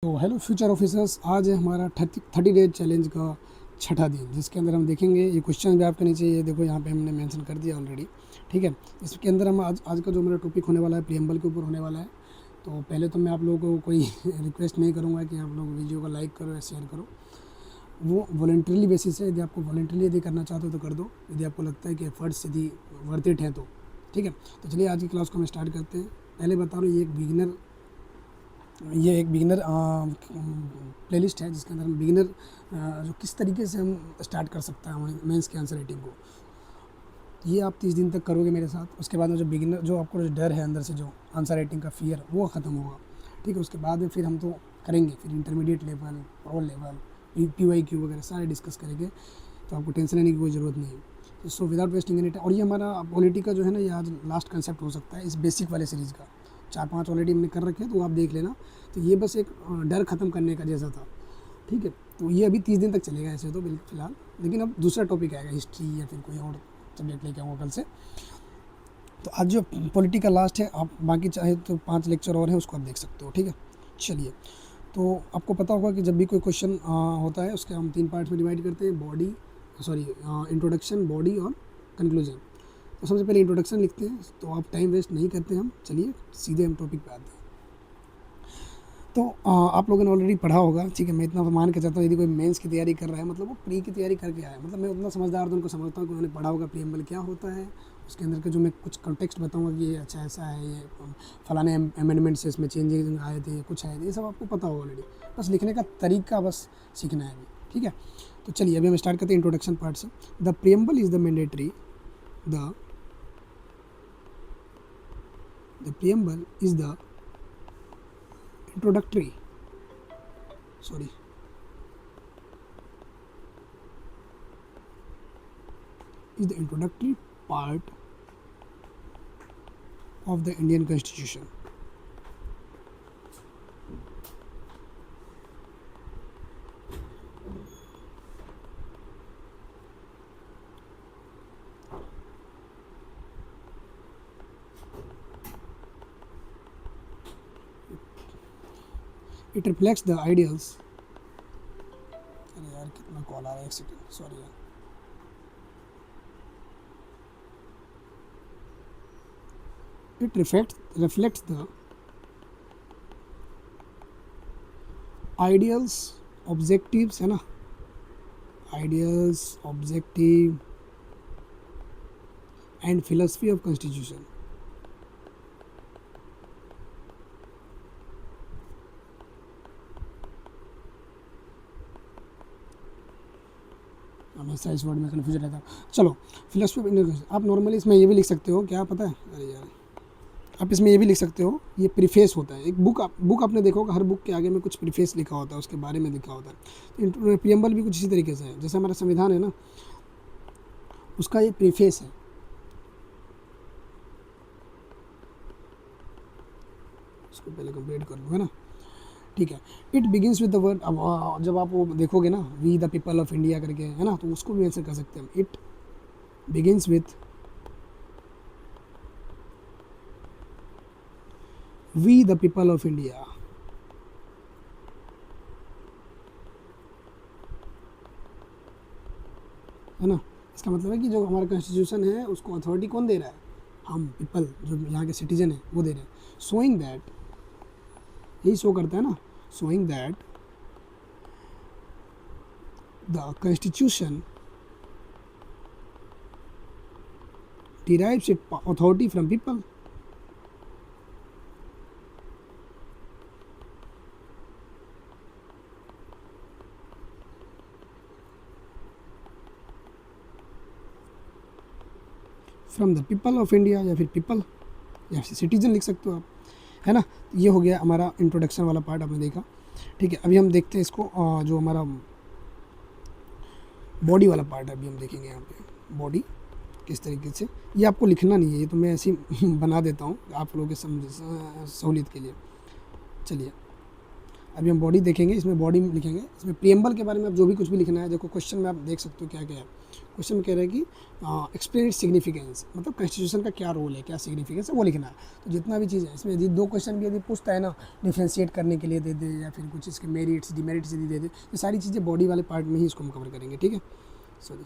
तो hello future officers, आज है हमारा 30 डेज चैलेंज का छठा दिन, जिसके अंदर हम देखेंगे ये क्वेश्चन भी आपके नीचे ये देखो यहाँ पे हमने मेंशन कर दिया ऑलरेडी। ठीक है, इसके अंदर हम आज का जो मेरा टॉपिक होने वाला है प्रीएम्बल के ऊपर होने वाला है। तो पहले तो मैं आप लोगों को कोई रिक्वेस्ट नहीं करूँगा कि आप लोग वीडियो को लाइक करो या शेयर करो। वो वॉलंटरीली बेसिस है, यदि आपको वॉलंटरीली यदि करना चाहते हो तो कर दो, यदि आपको लगता है कि एफर्ट्स यदि वर्थ इट हैं तो। ठीक है, तो चलिए आज की क्लास को हम स्टार्ट करते हैं। पहले बता रहा हूँ ये एक बिगिनर प्लेलिस्ट है, जिसके अंदर हम बिगिनर जो किस तरीके से हम स्टार्ट कर सकते हैं मेंस के आंसर राइटिंग को। ये आप 30 दिन तक करोगे मेरे साथ। उसके बाद में जो बिगिनर जो आपको जो डर है अंदर से, जो आंसर राइटिंग का फियर, वो ख़त्म होगा। ठीक है, उसके बाद में फिर हम तो करेंगे, फिर intermediate level, pro level, PYQ वगैरह सारे डिस्कस करेंगे। तो आपको टेंशन लेने की कोई ज़रूरत नहीं है। So without wasting any time, और ये हमारा पॉलिटी का जो है ना, ये आज लास्ट कंसेप्ट हो सकता है इस बेसिक वाले सीरीज़ का। 4-5 ऑलरेडी हमने कर रखे हैं, तो आप देख लेना। तो ये बस एक डर ख़त्म करने का जैसा था। ठीक है, तो ये अभी 30 दिन तक चलेगा ऐसे तो बिल्कुल फ़िलहाल, लेकिन अब दूसरा टॉपिक आएगा, हिस्ट्री या फिर कोई और सब्जेक्ट लेके आऊँगा कल से। तो आज जो पॉलिटी का लास्ट है, आप बाकी चाहे तो 5 लेक्चर और हैं, उसको आप देख सकते हो। ठीक है, चलिए। तो आपको पता होगा कि जब भी कोई क्वेश्चन होता है, उसके हम 3 पार्ट्स में डिवाइड करते हैं, इंट्रोडक्शन, बॉडी और कंक्लूजन। तो सबसे पहले इंट्रोडक्शन लिखते हैं, तो आप टाइम वेस्ट नहीं करते हम, चलिए सीधे हम टॉपिक पे आते हैं। तो आप लोगों ने ऑलरेडी पढ़ा होगा। ठीक है, मैं इतना मान के चलता हूँ, यदि कोई मेंस की तैयारी कर रहा है, मतलब वो प्री की तैयारी करके आया है, मतलब मैं उतना समझदार तो उनको समझता हूँ कि उन्होंने पढ़ा होगा प्रीएम्बल क्या होता है, उसके अंदर के जो मैं कुछ कॉन्टेक्स्ट बताऊँगा कि ये अच्छा ऐसा है, ये फलाने अमेंडमेंट से इसमें चेंजेस आए थे, कुछ आए थे, ये सब आपको पता होगा ऑलरेडी। बस लिखने का तरीका बस सीखना है अभी। ठीक है, तो चलिए अभी हम स्टार्ट करते हैं इंट्रोडक्शन पार्ट से। The preamble is the mandatory The preamble is the introductory part of the Indian Constitution. It reflects the ideals. अरे यार कितना कॉल आ रहा है, एक सेकेंड, सॉरी यार। It reflects the ideals, objectives, है ना, ideals, objective and philosophy of constitution. हमेशा इस वर्ड में कन्फ्यूज रहता है। चलो, फिलोसफी ऑफ इंडियन, आप नॉर्मली इसमें ये भी लिख सकते हो, क्या पता है, अरे यार, आप इसमें ये भी लिख सकते हो, ये प्रीफेस होता है। एक बुक आपने देखा होगा, हर बुक के आगे में कुछ प्रीफेस लिखा होता है, उसके बारे में लिखा होता है। तो प्रीएम्बल भी कुछ इसी तरीके से है, जैसे हमारा संविधान है ना, उसका ये प्रीफेस है। इसको पहले कंप्लीट कर लो, है ना। ठीक है, it begins with the word. अब जब आप वो देखोगे ना, we the people of India करके, है ना, तो उसको भी ऐसे कर सकते हैं हम। It begins with we the people of India, है ना। इसका मतलब है कि जो हमारा कॉन्स्टिट्यूशन है, उसको अथॉरिटी कौन दे रहा है, हम पीपल, जो यहाँ के सिटीजन हैं, वो दे रहे हैं। शोइंग दैट, यही शो करता है ना, showing that the constitution derives its authority from people. From the people of India, या फिर पीपल, या फिर सिटीजन लिख सकते हो आप, है ना। ये हो गया हमारा इंट्रोडक्शन वाला पार्ट, आपने देखा। ठीक है, अभी हम देखते हैं इसको, जो हमारा बॉडी वाला पार्ट है, अभी हम देखेंगे यहाँ पे बॉडी किस तरीके से। ये आपको लिखना नहीं है, ये तो मैं ऐसे ही बना देता हूँ आप लोगों के सहूलियत के लिए। चलिए अभी हम बॉडी देखेंगे, इसमें बॉडी लिखेंगे, इसमें प्रीएम्बल के बारे में आप जो भी कुछ भी लिखना है, देखो क्वेश्चन में आप देख सकते हो क्या क्या है। क्वेश्चन में कह रहा है कि एक्सप्लेन इट्स सिग्निफिकेंस, मतलब कॉन्स्टिट्यूशन का क्या रोल है, क्या सिग्निफिकेंस है, वो लिखना है। तो जितना भी चीज़ है इसमें, यदि 2 क्वेश्चन भी यदि पूछता है ना, डिफ्रेंशिएट करने के लिए दे दे, या फिर कुछ इसके मेरिट्स डिमेरिट्स यदि दे दे, ये सारी चीज़ें बॉडी वाले पार्ट में ही इसको हम कवर करेंगे, ठीक है। सॉरी,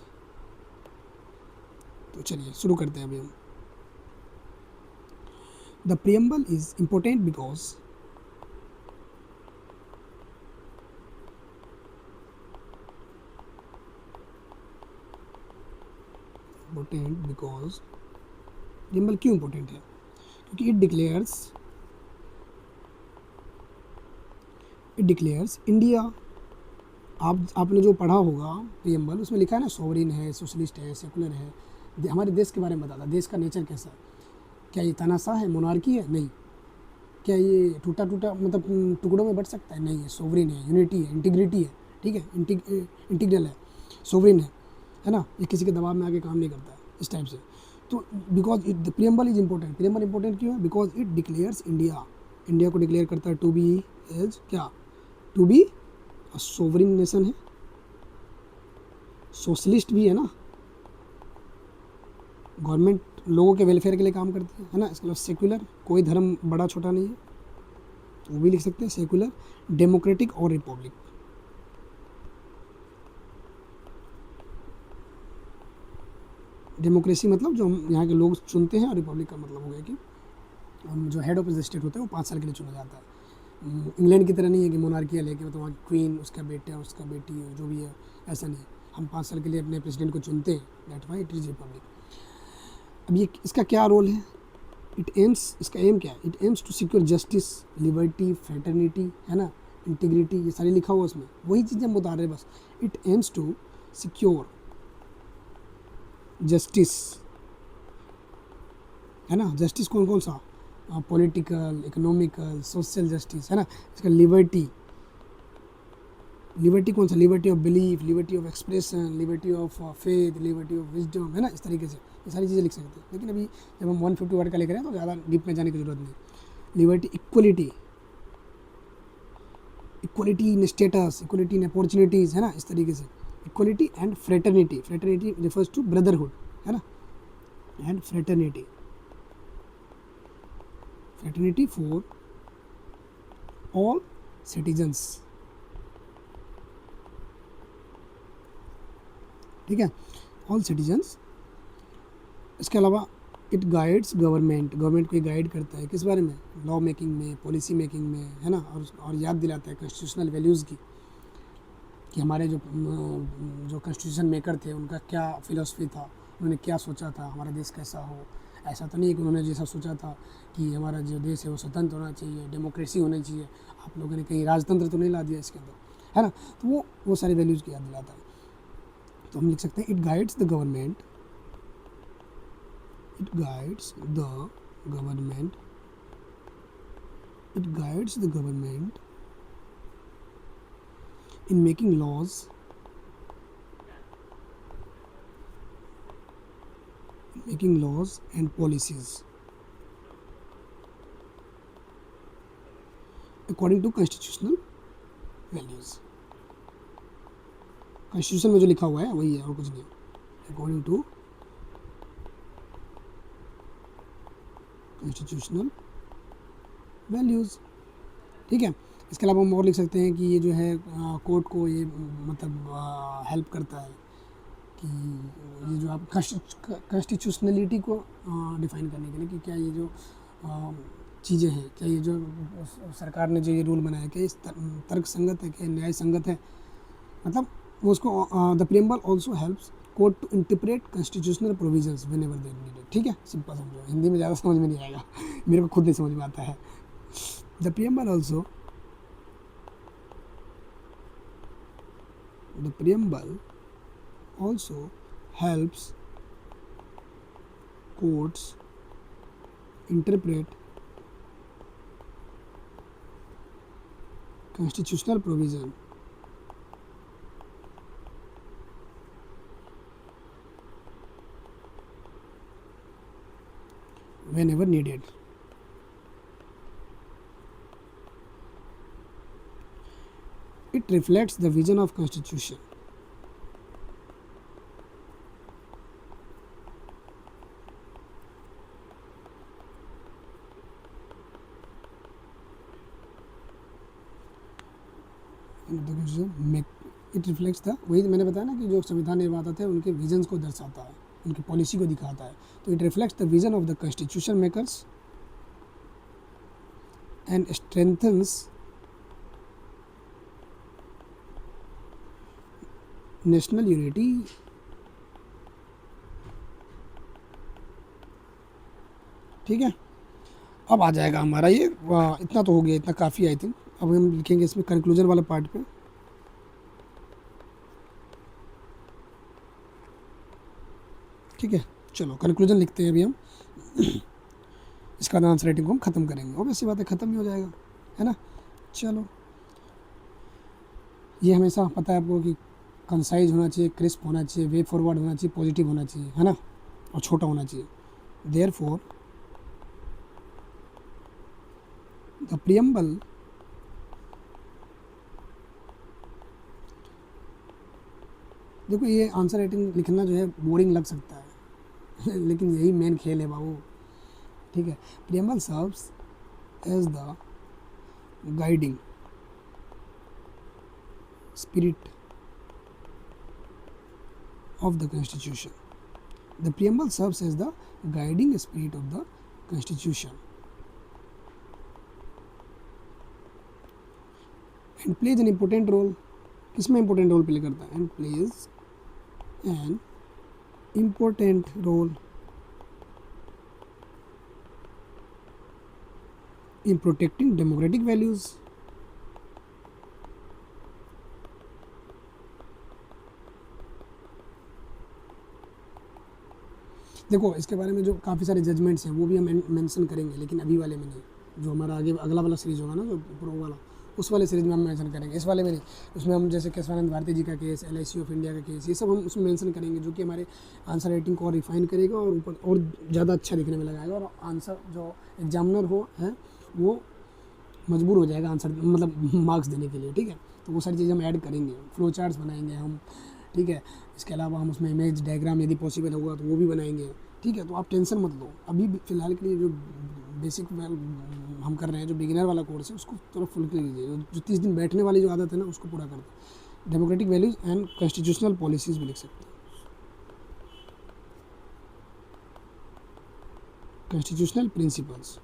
तो चलिए शुरू करते हैं अभी हम। The preamble is important because preamble क्यों इम्पोर्टेंट है, क्योंकि इट डिक्लेयर्स इंडिया। आपने जो पढ़ा होगा प्रियम्बल, उसमें लिखा है ना, सोवरिन है, सोशलिस्ट है, सेकुलर है, हमारे देश के बारे में बताता, देश का नेचर कैसा है, क्या ये तानाशाह है, मोनार्की है, नहीं, क्या ये टूटा टूटा मतलब टुकड़ों में बट सकता है, नहीं, ये सोवरिन है, यूनिटी है, इंटीग्रिटी है, ठीक है, इंटीग्रल है, सोवरिन है ना, ये किसी के दबाव में आके काम नहीं करता है, इस टाइप से। तो because the preamble is important, preamble important क्यों है, because it declares India, India को डिक्लेयर करता है टू बी एज क्या, टू बी सोवरिन नेशन है, सोशलिस्ट भी है ना, गवर्नमेंट लोगों के वेलफेयर के लिए काम करती है ना, इसके अलावा सेक्युलर, कोई धर्म बड़ा छोटा नहीं है, वो भी लिख सकते हैं, सेक्युलर, डेमोक्रेटिक और रिपब्लिक। डेमोक्रेसी मतलब जो हम यहाँ के लोग चुनते हैं, और रिपब्लिक का मतलब हो गया कि हम जो हेड ऑफ द स्टेट होता है वो 5 साल के लिए चुना जाता है। इंग्लैंड की तरह नहीं है कि मोनार्कियल है कि मतलब वहाँ क्वीन, उसका बेटा, उसका बेटी, जो भी है, ऐसा नहीं है, हम 5 साल के लिए अपने प्रेसिडेंट को चुनते हैं, that why it is Republic. अब ये इसका क्या रोल है, इसका एम क्या है, it aims to secure justice, liberty, fraternity, है ना, इंटीग्रिटी, ये सारी लिखा हुआ उसमें, वही चीज़ें हम बता रहे हैं बस। It aims to secure justice, है ना, जस्टिस कौन कौन सा, पॉलिटिकल, इकोनॉमिकल, सोशल जस्टिस, है ना, इसका लिबर्टी, लिबर्टी कौन सा, liberty of belief, liberty of expression, liberty of faith, liberty of wisdom, है ना, इस तरीके से ये सारी चीज़ें लिख सकते हैं। लेकिन अभी जब हम 150 वर्ड का लिख रहे हैं तो ज़्यादा डीप में जाने की जरूरत नहीं। Liberty, equality, equality in status, equality in opportunities, है ना, इस तरीके से। Equality and fraternity, fraternity refers to brotherhood, है ना, and fraternity, fraternity for all citizens, ठीक है, ऑल सिटीजन्स। इसके अलावा इट गाइड्स गवर्नमेंट, गवर्नमेंट को गाइड करता है किस बारे में, लॉ मेकिंग में, पॉलिसी मेकिंग में, है ना, और याद दिलाता है कॉन्स्टिट्यूशनल वैल्यूज़ की, कि हमारे जो कॉन्स्टिट्यूशन मेकर थे उनका क्या फिलॉसफी था, उन्होंने क्या सोचा था, हमारा देश कैसा हो। ऐसा तो नहीं है कि उन्होंने जैसा सोचा था कि हमारा जो देश है वो स्वतंत्र होना चाहिए, डेमोक्रेसी होनी चाहिए, आप लोगों ने कहीं राजतंत्र तो नहीं ला दिया इसके अंदर, है ना, तो वो सारी वैल्यूज़ की याद दिलाता है। तो हम लिख सकते हैं it guides the government, it guides the government, it guides the government in making laws, and policies according to constitutional values। Constitution में जो लिखा हुआ है वही है और कुछ नहीं, अकॉर्डिंग टू कॉन्स्टिट्यूशनल वैल्यूज़, ठीक है। इसके अलावा हम और लिख सकते हैं कि ये जो है कोर्ट को ये मतलब हेल्प करता है कि ये जो आप कॉन्स्टिट्यूशनलिटी को डिफ़ाइन करने के लिए, कि क्या ये जो चीज़ें हैं, क्या ये जो सरकार ने जो ये रूल बनाया, क्या ये तर्क संगत है, क्या न्याय संगत है, मतलब वो उसको the preamble also helps court to interpret constitutional provisions whenever they needed, ठीक है, सिंपल समझो, हिंदी में ज़्यादा समझ में नहीं आएगा, मेरे को खुद नहीं समझ में आता है। The preamble also helps courts interpret constitutional provision whenever needed। It reflects the vision of constitution, it reflects the, वही मैंने बताया ना कि जो संविधान निर्माता थे उनके विजन्स को दर्शाता है, उनकी पॉलिसी को दिखाता है। तो it reflects the vision of the constitution makers and strengthens national unity. ठीक है, अब आ जाएगा हमारा ये इतना तो हो गया, इतना काफ़ी आई थिंक। अब हम लिखेंगे इसमें कंक्लूजन वाला पार्ट पे। ठीक है, चलो कंक्लूजन लिखते हैं अभी हम। इसका आंसर राइटिंग को हम ख़त्म करेंगे, और ऐसी बात है ख़त्म ही हो जाएगा, है ना। चलो, ये हमेशा पता है आपको कि कंसाइज होना चाहिए, क्रिस्प होना चाहिए, वे फॉरवर्ड होना चाहिए, पॉजिटिव होना चाहिए, है ना, और छोटा होना चाहिए। देयरफॉर द प्रियम्बल देखो, ये आंसर राइटिंग लिखना जो है बोरिंग लग सकता है लेकिन यही मेन खेल है बाबू। ठीक है, preamble serves as the guiding spirit of the constitution. The preamble serves as the guiding spirit of the constitution and plays an important role. किसमें important role play करता है? And plays an important role in protecting democratic values. देखो, इसके बारे में जो काफ़ी सारे जजमेंट्स हैं वो भी हम मेंशन करेंगे, लेकिन अभी वाले में नहीं। जो हमारा आगे अगला वाला सीरीज़ होगा ना, जो प्रो वाला, उस वाले सीरीज़ में हम मेंशन करेंगे, इस वाले में नहीं। उसमें हम जैसे केशवानंद भारती जी का केस, LIC ऑफ इंडिया का केस, ये सब हम उसमें मेंशन करेंगे, जो कि हमारे आंसर राइटिंग को और रिफाइन करेगा और ऊपर और ज़्यादा अच्छा दिखने में लगाएगा, और आंसर जो एग्जामिनर हो है वो मजबूर हो जाएगा आंसर मतलब मार्क्स देने के लिए। ठीक है, तो वो सारी चीज़ें हम ऐड करेंगे, फ्लो चार्ट्स बनाएंगे हम। ठीक है, इसके अलावा हम उसमें इमेज डायग्राम यदि पॉसिबल होगा तो वो भी बनाएंगे। ठीक है, तो आप टेंशन मत लो, अभी फ़िलहाल के लिए जो बेसिक हम कर रहे हैं, जो बिगिनर वाला कोर्स है उसको थोड़ा फुल कर लीजिए। जो 30 दिन बैठने वाली जो आदत है ना, उसको पूरा कर दें। Democratic values and constitutional policies भी लिख सकते हैं, कॉन्स्टिट्यूशनल प्रिंसिपल्स।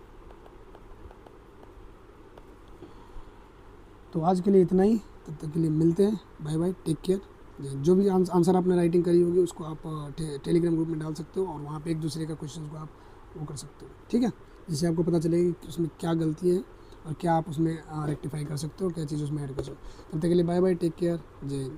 तो आज के लिए इतना ही, तब तक के लिए मिलते हैं, बाय बाय, टेक केयर। जो भी आंसर आपने राइटिंग करी होगी उसको आप टेलीग्राम ग्रुप में डाल सकते हो, और वहाँ पे एक दूसरे का क्वेश्चन को आप वो कर सकते हो। ठीक है, जिससे आपको पता चलेगा कि उसमें क्या गलती है और क्या आप उसमें रेक्टिफाई कर सकते हो, क्या चीज़ उसमें ऐड कर सकते हो। तब तक के लिए बाय बाय, टेक केयर, जय हिंद।